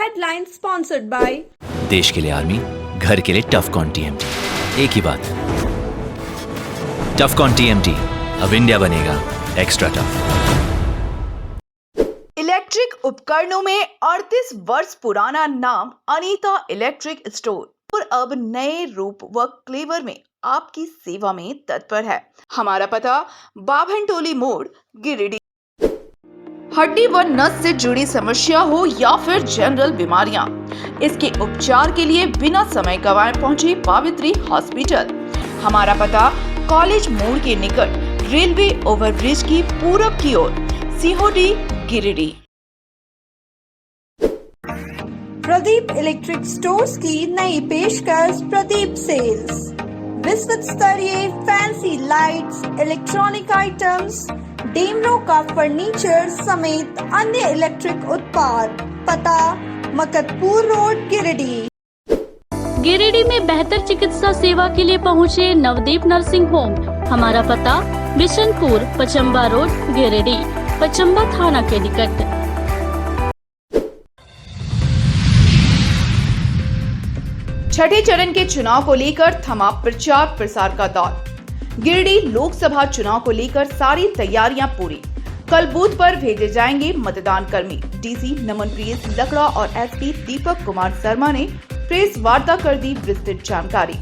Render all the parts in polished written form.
Headline sponsored by देश के लिए आर्मी, घर के लिए टफकॉन टीएमटी। एक ही बात, टफकॉन टीएमटी, अब इंडिया बनेगा एक्स्ट्रा टफ। इलेक्ट्रिक उपकरणों में 38 वर्ष पुराना नाम अनीता इलेक्ट्रिक स्टोर और अब नए रूप व क्लेवर में आपकी सेवा में तत्पर है। हमारा पता बाभनटोली मोड़, गिरिडीह। हड्डी व नस से जुड़ी समस्या हो या फिर जनरल बीमारियां, इसके उपचार के लिए बिना समय गंवाए पहुंचे पावित्री हॉस्पिटल। हमारा पता कॉलेज मोड़ के निकट रेलवे ओवरब्रिज की पूरब की ओर, सिहोडी, गिरिडीह। प्रदीप इलेक्ट्रिक स्टोर्स की नई पेशकश प्रदीप सेल्स। विश्व स्तरीय fancy lights, electronic items, Damro का फर्नीचर समेत अन्य इलेक्ट्रिक उत्पाद। पता मकतपुर रोड, गिरिडीह। गिरिडीह में बेहतर चिकित्सा सेवा के लिए पहुंचे नवदीप नर्सिंग होम। हमारा पता बिशनपुर, पचम्बा रोड, गिरिडीह, पचम्बा थाना के निकट। छठे चरण के चुनाव को लेकर थमा प्रचार प्रसार का दौर। गिरिडीह लोकसभा चुनाव को लेकर सारी तैयारियां पूरी। कल बूथ पर भेजे जाएंगे मतदान कर्मी। डीसी नमनप्रिय लकड़ा और एसपी दीपक कुमार शर्मा ने प्रेस वार्ता कर दी विस्तृत जानकारी।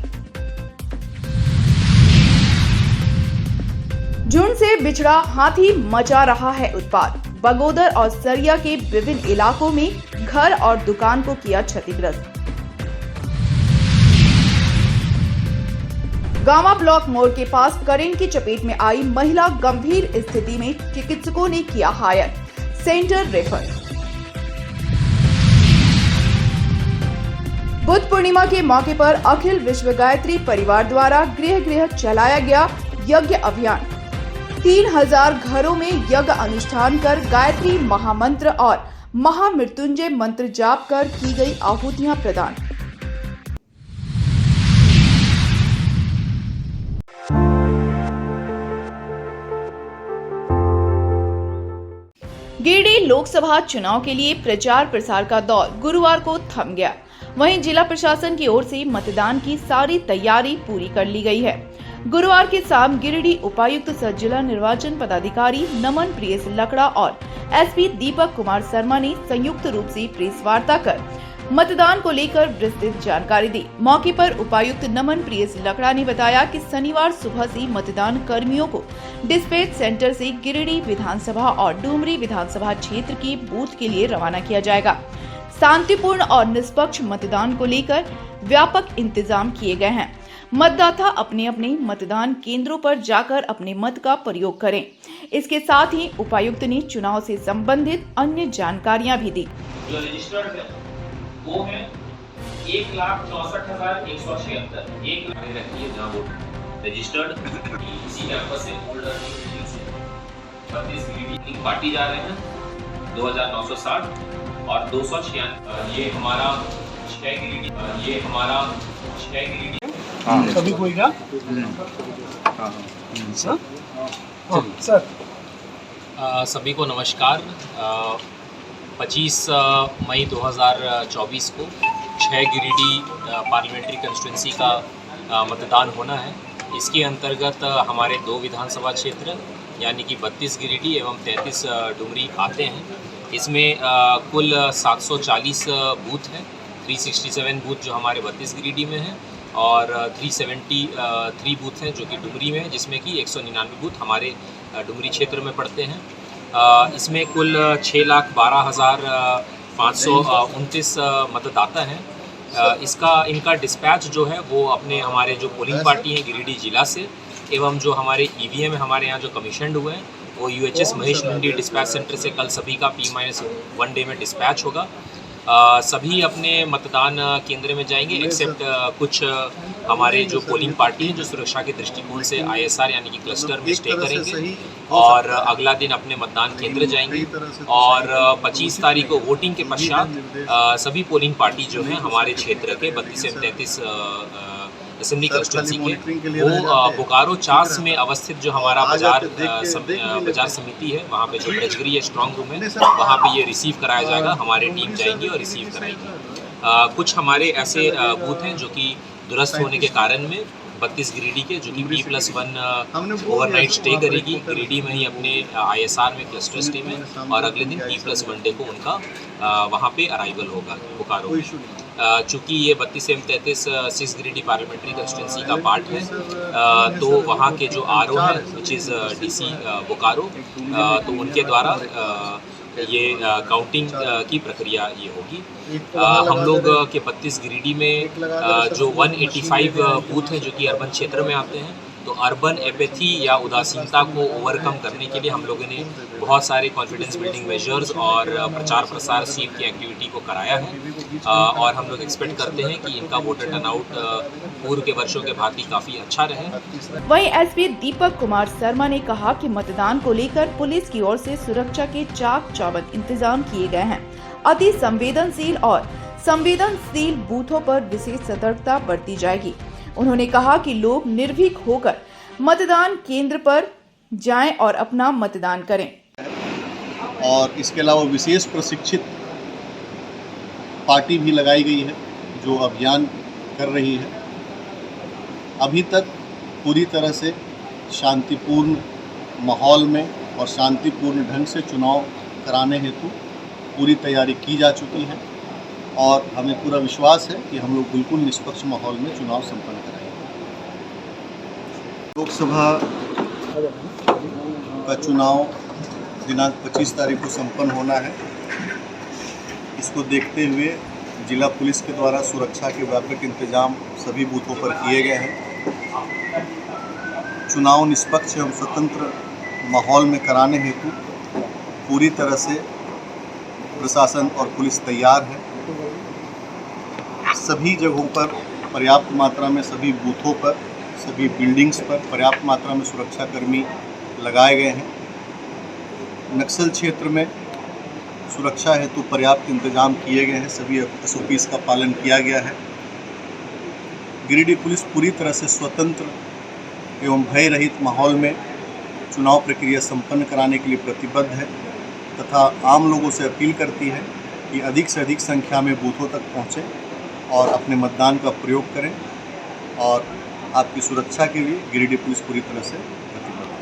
झुंड से बिछड़ा हाथी मचा रहा है उत्पात। बगोदर और सरिया के विभिन्न इलाकों में घर और दुकान को किया क्षतिग्रस्त। गांवा ब्लॉक मोड़ के पास करंट की चपेट में आई महिला गंभीर स्थिति में, चिकित्सकों ने किया higher, centre refer. Buddha Purnima के मौके पर अखिल विश्व गायत्री परिवार द्वारा गृह गृह चलाया गया यज्ञ अभियान। 3000 घरों में यज्ञ अनुष्ठान कर गायत्री महामंत्र और महामृत्युंजय मंत्र जाप कर की गई आहुतियां प्रदान। गिरिडीह लोकसभा चुनाव के लिए प्रचार प्रसार का दौर गुरुवार को थम गया। वहीं जिला प्रशासन की ओर से मतदान की सारी तैयारी पूरी कर ली गई है। गुरुवार के शाम गिरिडीह उपायुक्त सह जिला निर्वाचन पदाधिकारी नमन प्रिय लकड़ा और एसपी दीपक कुमार शर्मा ने संयुक्त रूप से प्रेस वार्ता कर मतदान को लेकर विस्तृत जानकारी दी। मौके पर उपायुक्त नमन प्रिय लकड़ा ने बताया कि शनिवार सुबह से मतदान कर्मियों को डिस्पैच सेंटर से गिरिडीह विधानसभा और डुमरी विधानसभा क्षेत्र के बूथ के लिए रवाना किया जाएगा। शांतिपूर्ण और निष्पक्ष मतदान को लेकर व्यापक इंतजाम किए गए हैं। मतदाता अपने अपने मतदान केंद्रों पर जाकर अपने मत का प्रयोग करें। इसके साथ ही उपायुक्त ने चुनाव से संबंधित अन्य जानकारियां भी दी। जो रजिस्टर्ड है वो है 1,64,176। एक रखिए जहाँ वोट रजिस्टर्ड इसी कैंपस से होल्डर से 32 गिरिडीह पार्टी जा रहे हैं 2,960 और 296। ये हमारा 6 गिरिडीह सभी कोई का सर सभी को नमस्कार। 25 मई 2024 को 6 गिरिडीह पार्लियामेंट्री कंस्टिट्यूंसी का मतदान होना है। इसके अंतर्गत हमारे 2 विधानसभा क्षेत्र यानी कि 32 गिरिडीह एवं 33 डुमरी आते हैं। इसमें कुल 740 बूथ हैं। 367 बूथ जो हमारे 32 गिरिडीह में हैं और 373 बूथ हैं जो कि डुमरी में है, जिसमें कि 199 बूथ हमारे डुमरी क्षेत्र में पड़ते हैं। इसमें कुल 6,12,529 मतदाता हैं। इनका डिस्पैच जो है वो अपने हमारे जो पोलिंग पार्टी हैं गिरिडीह जिला से एवं जो हमारे ईवीएम हमारे यहाँ जो कमीशनड हुए हैं वो यूएचएस महेश लुंडी डिस्पैच सेंटर से कल सभी का P-1 डे में डिस्पैच होगा। सभी अपने मतदान केंद्र में जाएंगे एक्सेप्ट कुछ हमारे जो पोलिंग पार्टी हैं जो सुरक्षा के दृष्टिकोण से ISR यानी कि क्लस्टर में स्टे करेंगे और अगला दिन अपने मतदान केंद्र जाएंगे। और 25 तारीख को वोटिंग के पश्चात सभी पोलिंग पार्टी जो हैं हमारे क्षेत्र के 32 से 33 असेंबली कंस्टिट्यूंसी के, वो बोकारो चास में अवस्थित जो हमारा बाजार समिति है, वहाँ पे जो ट्रेजरी है, स्ट्रॉन्ग रूम है, वहाँ पे ये रिसीव कराया जाएगा। हमारी टीम जाएगी और रिसीव कराएगी। कुछ हमारे ऐसे बूथ हैं जो कि दुरुस्त होने के कारण में 32 गिरिडीह के, जो कि P+1 ओवरनाइट स्टे करेगी गिरिडीह में ही अपने ISR में, क्लस्टर स्टे में, और अगले दिन P+1 डे को उनका वहाँ पे अराइवल होगा बोकारो में। चूँकि ये 32 M33 6 गिरिडीह पार्लियामेंट्री कंस्टिट्यूंसी का पार्ट है, तो वहाँ के जो RO है, विच इज़ DC बोकारो, तो उनके द्वारा ये काउंटिंग की प्रक्रिया ये होगी। हम लोग के 32 गिरिडीह में जो 185 बूथ हैं जो कि अर्बन क्षेत्र में आते हैं, तो अर्बन एपेथी या उदासीनता को ओवरकम करने के लिए हम लोगों ने बहुत सारे कॉन्फिडेंस बिल्डिंग मेजर्स और प्रचार प्रसार स्वीप की एक्टिविटी को कराया है। और हम लोग एक्सपेक्ट करते हैं कि इनका वोटर टर्नआउट पूर्व के वर्षों के भांति काफ़ी अच्छा रहे। वहीं एसपी दीपक कुमार शर्मा ने कहा कि मतदान को लेकर पुलिस की ओर से सुरक्षा के चाक चौबंद इंतजाम किए गए हैं। अति संवेदनशील बूथों पर विशेष सतर्कता बरती जाएगी। उन्होंने कहा कि लोग निर्भीक होकर मतदान केंद्र पर जाएं और अपना मतदान करें। और इसके अलावा विशेष प्रशिक्षित पार्टी भी लगाई गई है जो अभियान कर रही है। अभी तक पूरी तरह से शांतिपूर्ण माहौल में और शांतिपूर्ण ढंग से चुनाव कराने हेतु पूरी तैयारी की जा चुकी है और हमें पूरा विश्वास है कि हम लोग बिल्कुल निष्पक्ष माहौल में चुनाव संपन्न कराएंगे। लोकसभा का चुनाव दिनांक 25 तारीख को संपन्न होना है। इसको देखते हुए जिला पुलिस के द्वारा सुरक्षा के व्यापक इंतजाम सभी बूथों पर किए गए हैं। चुनाव निष्पक्ष एवं स्वतंत्र माहौल में कराने हेतु पूरी तरह से प्रशासन और पुलिस तैयार है। सभी जगहों पर पर्याप्त मात्रा में, सभी बूथों पर, सभी बिल्डिंग्स पर पर्याप्त मात्रा में सुरक्षाकर्मी लगाए गए हैं। नक्सल क्षेत्र में सुरक्षा हेतु पर्याप्त इंतजाम किए गए हैं। सभी SOPs का पालन किया गया है। गिरिडीह पुलिस पूरी तरह से स्वतंत्र एवं भय रहित माहौल में चुनाव प्रक्रिया संपन्न कराने के लिए प्रतिबद्ध है तथा आम लोगों से अपील करती है कि अधिक से अधिक संख्या में बूथों तक पहुँचें और अपने मतदान का प्रयोग करें और आपकी सुरक्षा के लिए गिरिडीह पुलिस पूरी तरह से प्रतिबद्ध है।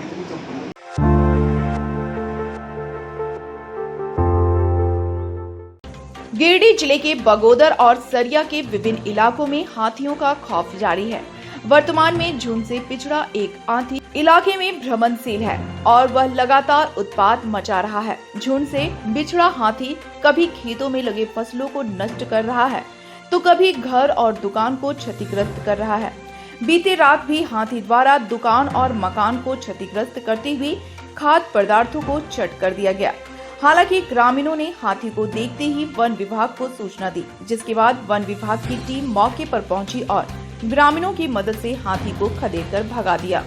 गिरिडीह जिले के बगोदर और सरिया के विभिन्न इलाकों में हाथियों का खौफ जारी है। वर्तमान में झुंड से पिछड़ा एक हाथी इलाके में भ्रमणशील है और वह लगातार उत्पात मचा रहा है। झुंड से बिछड़ा हाथी कभी खेतों में लगे फसलों को नष्ट कर रहा है तो कभी घर और दुकान को क्षतिग्रस्त कर रहा है। बीते रात भी हाथी द्वारा दुकान और मकान को क्षतिग्रस्त करते हुए खाद्य पदार्थों को चट कर दिया गया। हालांकि ग्रामीणों ने हाथी को देखते ही वन विभाग को सूचना दी, जिसके बाद वन विभाग की टीम मौके पर पहुंची और ग्रामीणों की मदद से हाथी को खदेड़कर भगा दिया।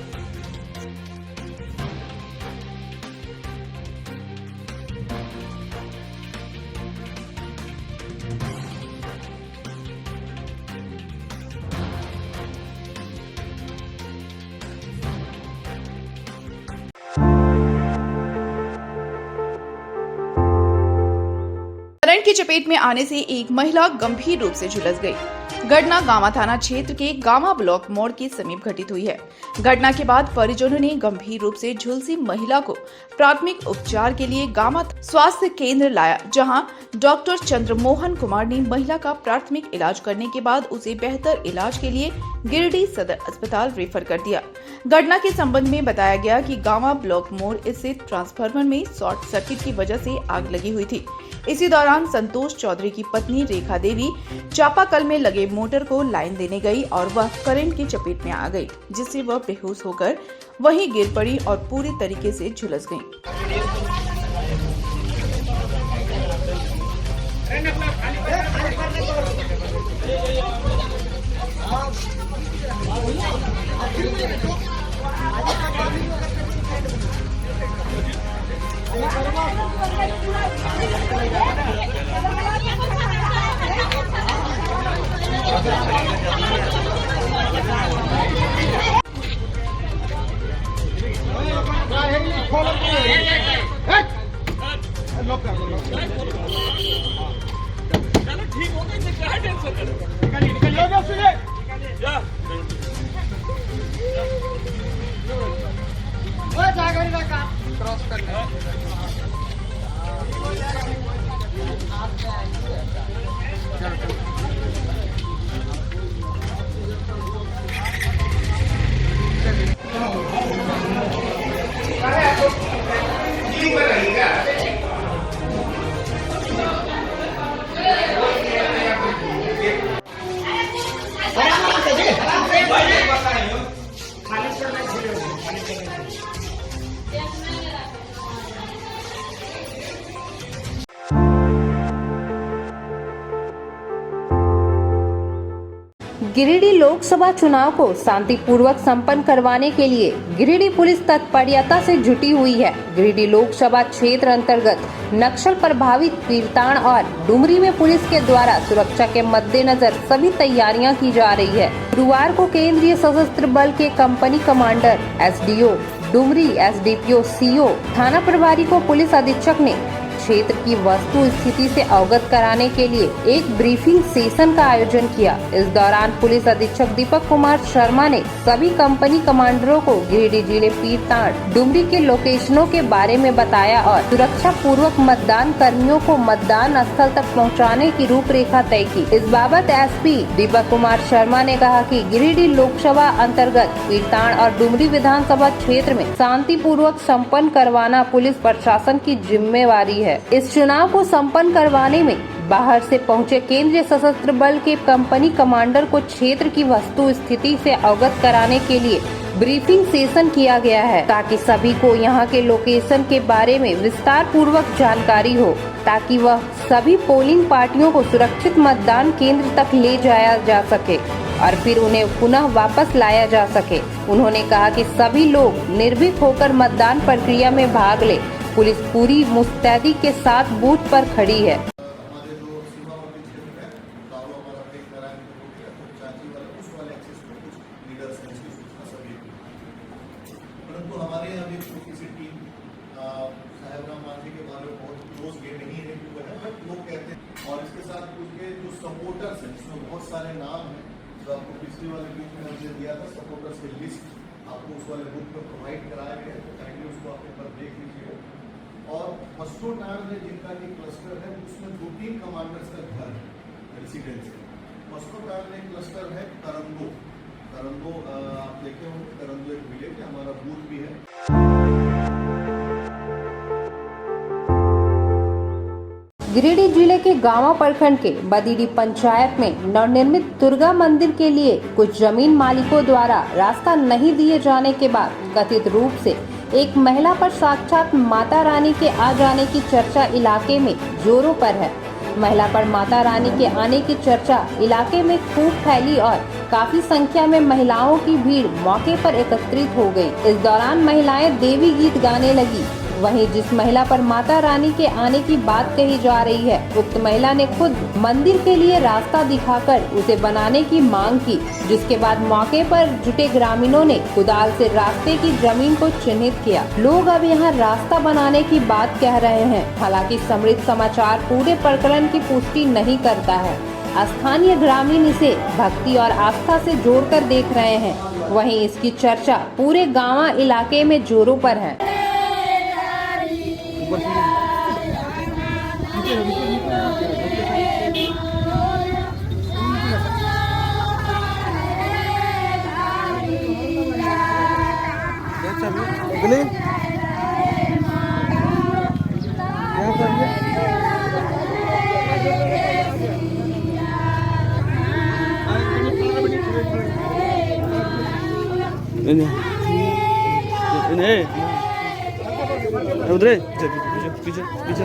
करंट की चपेट में आने से एक महिला गंभीर रूप से झुलस गई। घटना गामा थाना क्षेत्र के गामा ब्लॉक मोड़ के समीप घटित हुई है। घटना के बाद परिजनों ने गंभीर रूप से झुलसी महिला को प्राथमिक उपचार के लिए गामा स्वास्थ्य केंद्र लाया, जहां डॉक्टर चंद्रमोहन कुमार ने महिला का प्राथमिक इलाज करने के बाद उसे बेहतर इलाज के लिए गिरिडीह सदर अस्पताल रेफर कर दिया। घटना के संबंध में बताया गया कि गामा ब्लॉक मोड़ स्थित ट्रांसफार्मर में शॉर्ट सर्किट की वजह से आग लगी हुई थी। इसी दौरान संतोष चौधरी की पत्नी रेखा देवी चापाकल में लगे मोटर को लाइन देने गई और वह करंट की चपेट में आ गई, जिससे वह बेहोश होकर वहीं गिर पड़ी और पूरी तरीके से झुलस गई। गिरिडीह लोकसभा चुनाव को शांतिपूर्वक संपन्न करवाने के लिए गिरिडीह पुलिस तत्परता से जुटी हुई है। गिरिडीह लोकसभा क्षेत्र अंतर्गत नक्सल प्रभावित पीरतान और डुमरी में पुलिस के द्वारा सुरक्षा के मद्देनजर सभी तैयारियां की जा रही है। गुरुवार को केंद्रीय सशस्त्र बल के company commander, SDO Dumri, SDPO, CO, थाना प्रभारी को पुलिस अधीक्षक ने क्षेत्र की वस्तु स्थिति से अवगत कराने के लिए एक ब्रीफिंग सेशन का आयोजन किया। इस दौरान पुलिस अधीक्षक दीपक कुमार शर्मा ने सभी कंपनी कमांडरों को गिरिडीह जिले पीरतान, डुमरी के लोकेशनों के बारे में बताया और सुरक्षा पूर्वक मतदान कर्मियों को मतदान स्थल तक पहुंचाने की रूपरेखा तय की। इस बाबत एसपी दीपक कुमार शर्मा ने कहा कि गिरिडीह लोकसभा अंतर्गत पीरतान और डुमरी विधानसभा क्षेत्र में शांतिपूर्वक संपन्न करवाना पुलिस प्रशासन की जिम्मेवारी है। इस चुनाव को संपन्न करवाने में बाहर से पहुंचे केंद्रीय सशस्त्र बल के कंपनी कमांडर को क्षेत्र की वस्तु स्थिति से अवगत कराने के लिए ब्रीफिंग सेशन किया गया है, ताकि सभी को यहां के लोकेशन के बारे में विस्तार पूर्वक जानकारी हो, ताकि वह सभी पोलिंग पार्टियों को सुरक्षित मतदान केंद्र तक ले जाया जा सके और फिर उन्हें पुनः वापस लाया जा सके। उन्होंने कहा कि सभी लोग निर्भीक होकर मतदान प्रक्रिया में भाग ले। पुलिस पूरी मुस्तैदी के साथ बूथ पर खड़ी है। हमारे जो सीमावर्ती क्षेत्र है, गाँव हमारा ब्रेक कराए तो चाची वाले उस वाले एक्सेस में कुछ लीडर्स हैं, इसकी सूचना सभी को। परंतु हमारे यहाँ भी छोटी सी टीम साहेबराम मांझी के बारे में बहुत क्लोज ये नहीं है कि वो है, बट लोग कहते हैं। और इसके साथ उनके जो सपोर्टर्स हैं, इसमें बहुत सारे नाम हैं जो आपको पिछली वाले बुक में हमने दिया था। सपोर्टर्स की लिस्ट आपको उस वाले बुक में प्रोवाइड कराया गया है, तो काइंडली उसको आप एक बार देख लीजिए। और मस्टोटान में जिनका की क्लस्टर है, उसमें 2-3 कमांडर्स का घर है, रेसिडेंस है। मस्टोटान में क्लस्टर है करंदो। करंदो आप देखे होंगे, करंदो एक विलेज है, हमारा बूथ भी है। गिरिडीह जिले के गांवा प्रखंड के बदीडी पंचायत में नवनिर्मित दुर्गा मंदिर के लिए कुछ जमीन मालिकों द्वारा रास्ता नहीं दिए जाने के बाद कथित रूप से एक महिला पर साक्षात माता रानी के आ जाने की चर्चा इलाके में जोरों पर है। महिला पर माता रानी के आने की चर्चा इलाके में खूब फैली और काफी संख्या में महिलाओं की भीड़ मौके पर एकत्रित हो गई। इस दौरान महिलाएं देवी गीत गाने लगी। वहीं जिस महिला पर माता रानी के आने की बात कही जा रही है, उक्त महिला ने खुद मंदिर के लिए रास्ता दिखाकर उसे बनाने की मांग की, जिसके बाद मौके पर जुटे ग्रामीणों ने कुदाल से रास्ते की जमीन को चिन्हित किया। लोग अब यहां रास्ता बनाने की बात कह रहे हैं। हालांकि समृद्ध समाचार पूरे प्रकरण की पुष्टि नहीं करता है। स्थानीय ग्रामीण इसे भक्ति और आस्था से जोड़कर देख रहे हैं। वहीं इसकी चर्चा पूरे गांवा इलाके में जोरों पर है। उधर पीछे पीछे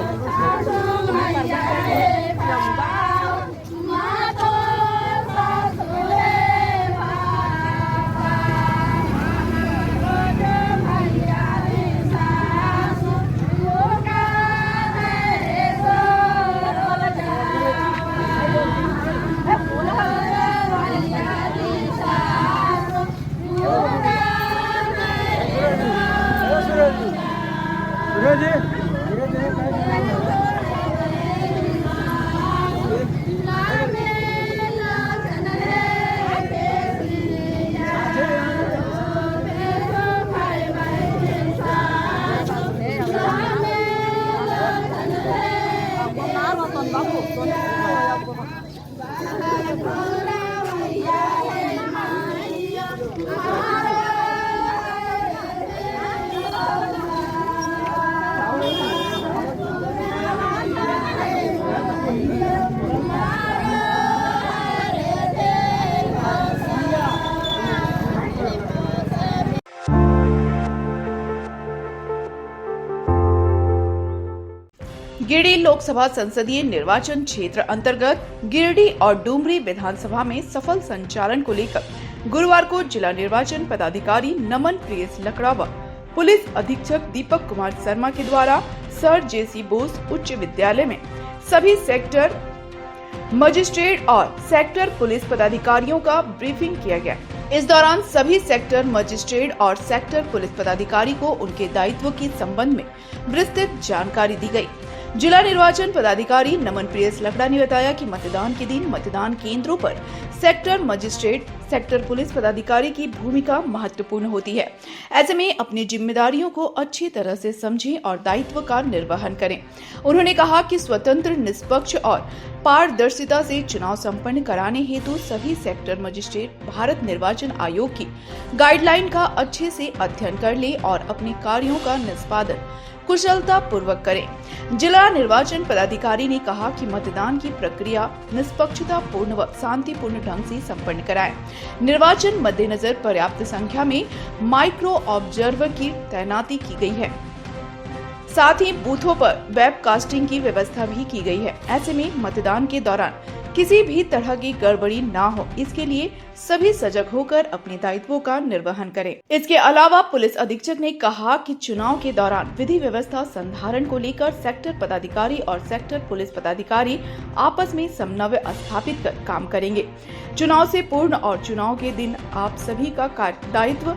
गिरिडीह लोकसभा संसदीय निर्वाचन क्षेत्र अंतर्गत गिरिडीह और डुमरी विधानसभा में सफल संचालन को लेकर गुरुवार को जिला निर्वाचन पदाधिकारी नमन प्रियस लकड़ा व पुलिस अधीक्षक दीपक कुमार शर्मा के द्वारा सर जेसी बोस उच्च विद्यालय में सभी सेक्टर मजिस्ट्रेट और सेक्टर पुलिस पदाधिकारियों का ब्रीफिंग किया गया। इस दौरान सभी सेक्टर मजिस्ट्रेट और सेक्टर पुलिस पदाधिकारी को उनके दायित्व के संबंध में विस्तृत जानकारी दी गई। जिला निर्वाचन पदाधिकारी नमन प्रियस लकड़ा ने बताया कि मतदान के दिन मतदान केंद्रों पर सेक्टर मजिस्ट्रेट, सेक्टर पुलिस पदाधिकारी की भूमिका महत्वपूर्ण होती है। ऐसे में अपनी जिम्मेदारियों को अच्छी तरह से समझें और दायित्व का निर्वहन करें। उन्होंने कहा कि स्वतंत्र, निष्पक्ष और पारदर्शिता से चुनाव संपन्न कराने हेतु सभी सेक्टर मजिस्ट्रेट भारत निर्वाचन आयोग की गाइडलाइन का अच्छे से अध्ययन कर ले और अपने कार्यों का निष्पादन कुशलता पूर्वक करें। जिला निर्वाचन पदाधिकारी ने कहा कि मतदान की प्रक्रिया निष्पक्षता पूर्ण व शांतिपूर्ण ढंग से संपन्न कराएं। निर्वाचन मद्देनजर पर्याप्त संख्या में माइक्रो ऑब्जर्वर की तैनाती की गई है। साथ ही बूथों पर वेबकास्टिंग की व्यवस्था भी की गई है। ऐसे में मतदान के दौरान किसी भी तरह की गड़बड़ी ना हो, इसके लिए सभी सजग होकर अपने दायित्वों का निर्वहन करें। इसके अलावा पुलिस अधीक्षक ने कहा कि चुनाव के दौरान विधि व्यवस्था संधारण को लेकर सेक्टर पदाधिकारी और सेक्टर पुलिस पदाधिकारी आपस में समन्वय स्थापित कर काम करेंगे। चुनाव से पूर्ण और चुनाव के दिन आप सभी का दायित्व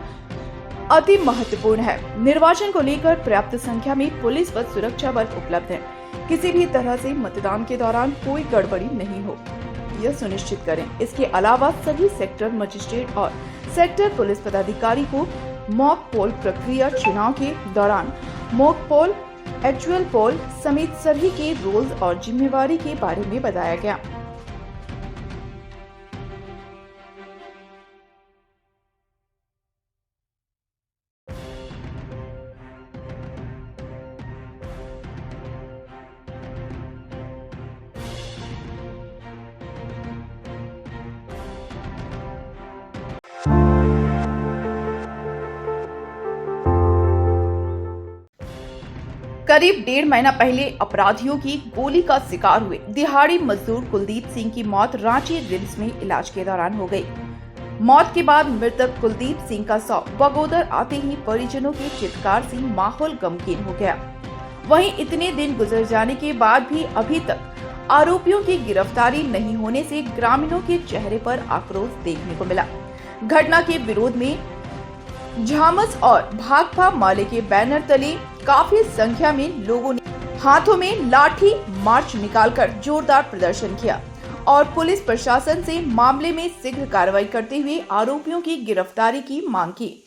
अति महत्वपूर्ण है। निर्वाचन को लेकर पर्याप्त संख्या में पुलिस व सुरक्षा बल उपलब्ध है। किसी भी तरह से मतदान के दौरान कोई गड़बड़ी नहीं हो, यह सुनिश्चित करें। इसके अलावा सभी सेक्टर मजिस्ट्रेट और सेक्टर पुलिस पदाधिकारी को मॉक पोल प्रक्रिया, चुनाव के दौरान मॉक पोल, एक्चुअल पोल समेत सभी के रोल्स और जिम्मेवारी के बारे में बताया गया। करीब 1.5 महीना पहले अपराधियों की गोली का शिकार हुए दिहाड़ी मजदूर कुलदीप सिंह की मौत रांची रिम्स में इलाज के दौरान हो गई। मौत के बाद मृतक कुलदीप सिंह का शव बगोदर आते ही परिजनों के चित्कार से माहौल गमगीन हो गया। वहीं इतने दिन गुजर जाने के बाद भी अभी तक आरोपियों की गिरफ्तारी नहीं होने से ग्रामीणों के चेहरे पर आक्रोश देखने को मिला। घटना के विरोध में झामस और भाकपा माले के बैनर तले काफी संख्या में लोगों ने हाथों में लाठी मार्च निकालकर जोरदार प्रदर्शन किया और पुलिस प्रशासन से मामले में शीघ्र कार्रवाई करते हुए आरोपियों की गिरफ्तारी की मांग की।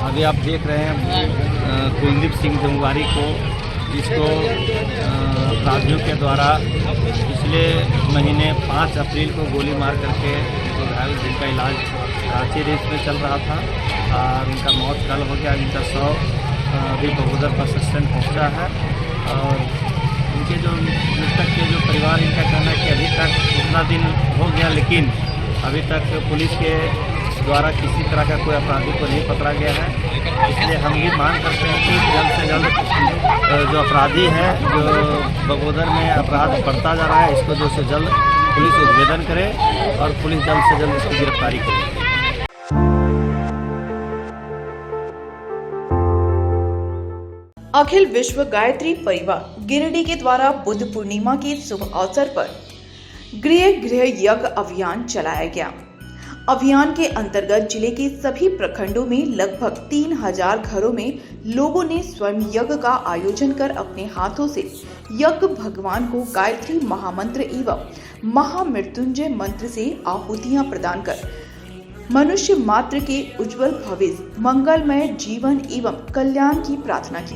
अभी आप देख रहे हैं कुलदीप सिंह जमुवारी को, जिसको अपराधियों के द्वारा पिछले महीने 5 अप्रैल को गोली मार करके तो घायल, जिनका इलाज रांची रिम्स में चल रहा था और उनका मौत कल हो गया। इनका शव अभी बगोदर बस स्टैंड पहुँचा है और उनके जो मृतक के जो परिवार, इनका कहना है कि अभी तक इतना दिन हो गया लेकिन अभी तक पुलिस के द्वारा किसी तरह का कोई अपराधी को नहीं पकड़ा गया है। इसलिए हम ये मांग करते हैं कि जल्द से जल्द जो अपराधी है, जो बगोदर में अपराध बढ़ता जा रहा है, इसको जो से जल्द पुलिस उद्भेदन करे और पुलिस जल्द से जल्द इसकी गिरफ्तारी करे। अखिल विश्व गायत्री परिवार गिरिडीह के द्वारा बुद्ध पूर्णिमा के शुभ अवसर पर गृह यज्ञ अभियान चलाया गया। अभियान के अंतर्गत जिले के सभी प्रखंडों में लगभग 3000 घरों में लोगों ने स्वयं यज्ञ का आयोजन कर अपने हाथों से यज्ञ भगवान को गायत्री महामंत्र एवं महामृत्युंजय मंत्र से आहुतियां प्रदान कर मनुष्य मात्र के उज्जवल भविष्य, मंगलमय जीवन एवं कल्याण की प्रार्थना की।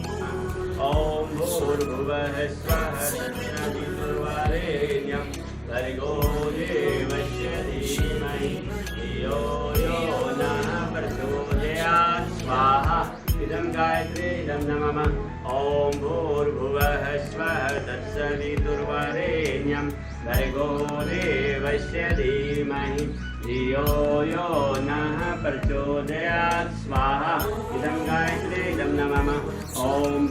ओम भूर्भुवः स्वः तत्सवितुर्वरेण्यं भर्गो देवस्य धीमहि धियो यो नः प्रचोदयात् स्वाहा इदं गायत्री इदं नमः। ओम भूर्भुवः स्वः तत्सवितुर्वरेण्यं भर्गो देवस्य धीमहि धियो यो नः प्रचोदयात् स्वाहा इदं गायत्री इदं नमः। ओम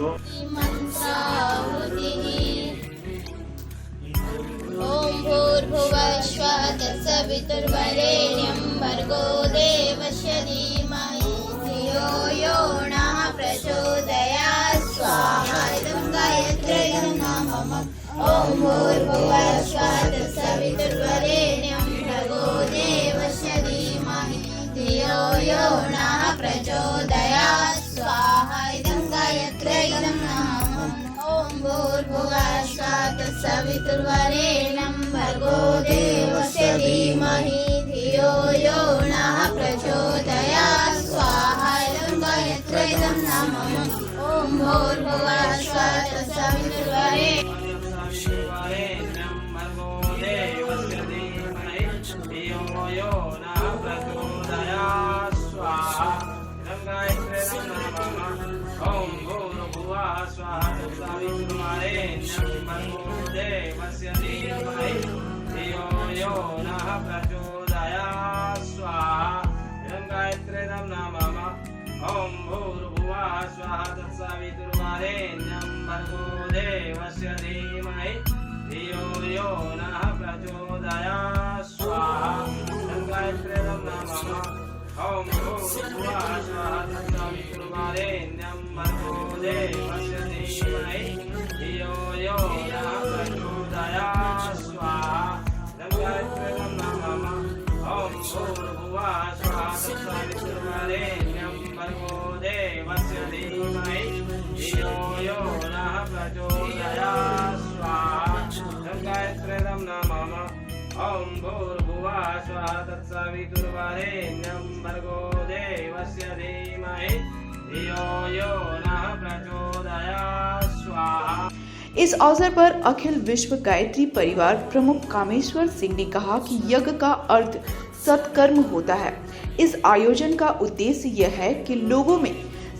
ओम भूर्भुवः स्वः तत्सवितुर्वरेण्यं भर्गो देवस्य धीमहि धियो यो नः प्रचोदयात् स्वाहा इदं गायत्री इदं नमः। ओम भूर्भुवः स्वः तत्सवितुर्वरेण्यं भर्गो देवस्य धीमहि धियो यो नः प्रचोदयात् स्वाहा इदं गायत्री इदं नमः। ओम भूर्भुवः स्वः तत्सवितुर्वरेण्यं भर्गो देवस्य धीमहि धियो यो नः प्रचोदयात् स्वाहा इदं गायत्री इदं नमः। ओम भूर्भुवः स्वः तत्सवितुर्वरेण्यं भर्गो देवस्य धीमहि धियो यो नः प्रचोदयात् स्वाहा इदं गायत्री इदं नमः। ओम भूर्भुवः स्वः तत्सवितुर्वरेण्यं भर्गो देवस्य धीमहि धियो यो नः प्रचोदयात् स्वाहा इदं गायत्री इदं नमः। ओम भूर्भुवः स्वः तत्सवितुर्वरेण्यं भर्गो देवस्य धीमहि धियो यो नः प्रचोदयात् स्वाहा इदं गायत्री इदं नमः। ओम भूर्भुवः स्वः तत्सवितुर्वरेण्यं भर्गो देवस्य धीमहि धियो यो नः प्रचोदयात् स्वाहा इदं गायत्री इदं नमः। ओम भूर्भुवः स्वः तत्सवितुर्वरेण्यं भर्गो देवस्य धीमहि धियो यो नः प्रचोदयात् स्वाहा इदं गायत्री इदं नमः। ओम भूर्भुवः स्वः तत्सवितुर्वरेण्यं भर्गो देवस्य धीमहि धियो यो नः प्रचोदयात् स्वाहा। इस अवसर पर अखिल विश्व गायत्री परिवार प्रमुख कामेश्वर सिंह ने कहा कि यज्ञ का अर्थ सत्कर्म होता है। इस आयोजन का उद्देश्य यह है कि लोगों में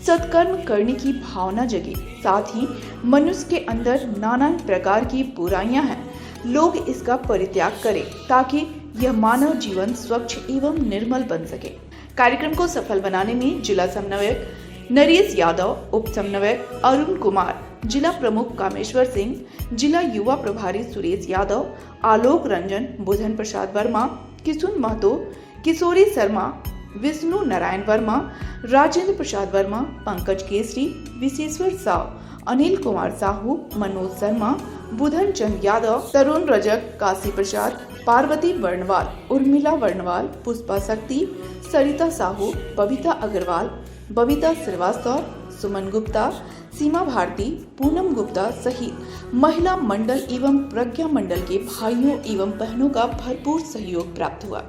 सत्कर्म करने की भावना जगे, साथ ही मनुष्य के अंदर नाना प्रकार की बुराइयां हैं, लोग इसका परित्याग करें ताकि यह मानव जीवन स्वच्छ एवं निर्मल बन सके। कार्यक्रम को सफल बनाने में जिला समन्वयक नरेश यादव, उप समन्वयक अरुण कुमार, जिला प्रमुख कामेश्वर सिंह, जिला युवा प्रभारी सुरेश यादव, आलोक रंजन, बुधन प्रसाद वर्मा, किशुन महतो, किशोरी शर्मा, विष्णु नारायण वर्मा, राजेंद्र प्रसाद वर्मा, पंकज केसरी, विशेश्वर साव, अनिल कुमार साहू, मनोज शर्मा, बुधन चंद यादव, तरुण रजक, काशी प्रसाद, पार्वती वर्णवाल, उर्मिला वर्णवाल, पुष्पा शक्ति, सरिता साहू, बबीता अग्रवाल, बबीता श्रीवास्तव, सुमन गुप्ता, सीमा भारती, पूनम गुप्ता सहित महिला मंडल एवं प्रज्ञा मंडल के भाइयों एवं बहनों का भरपूर सहयोग प्राप्त हुआ।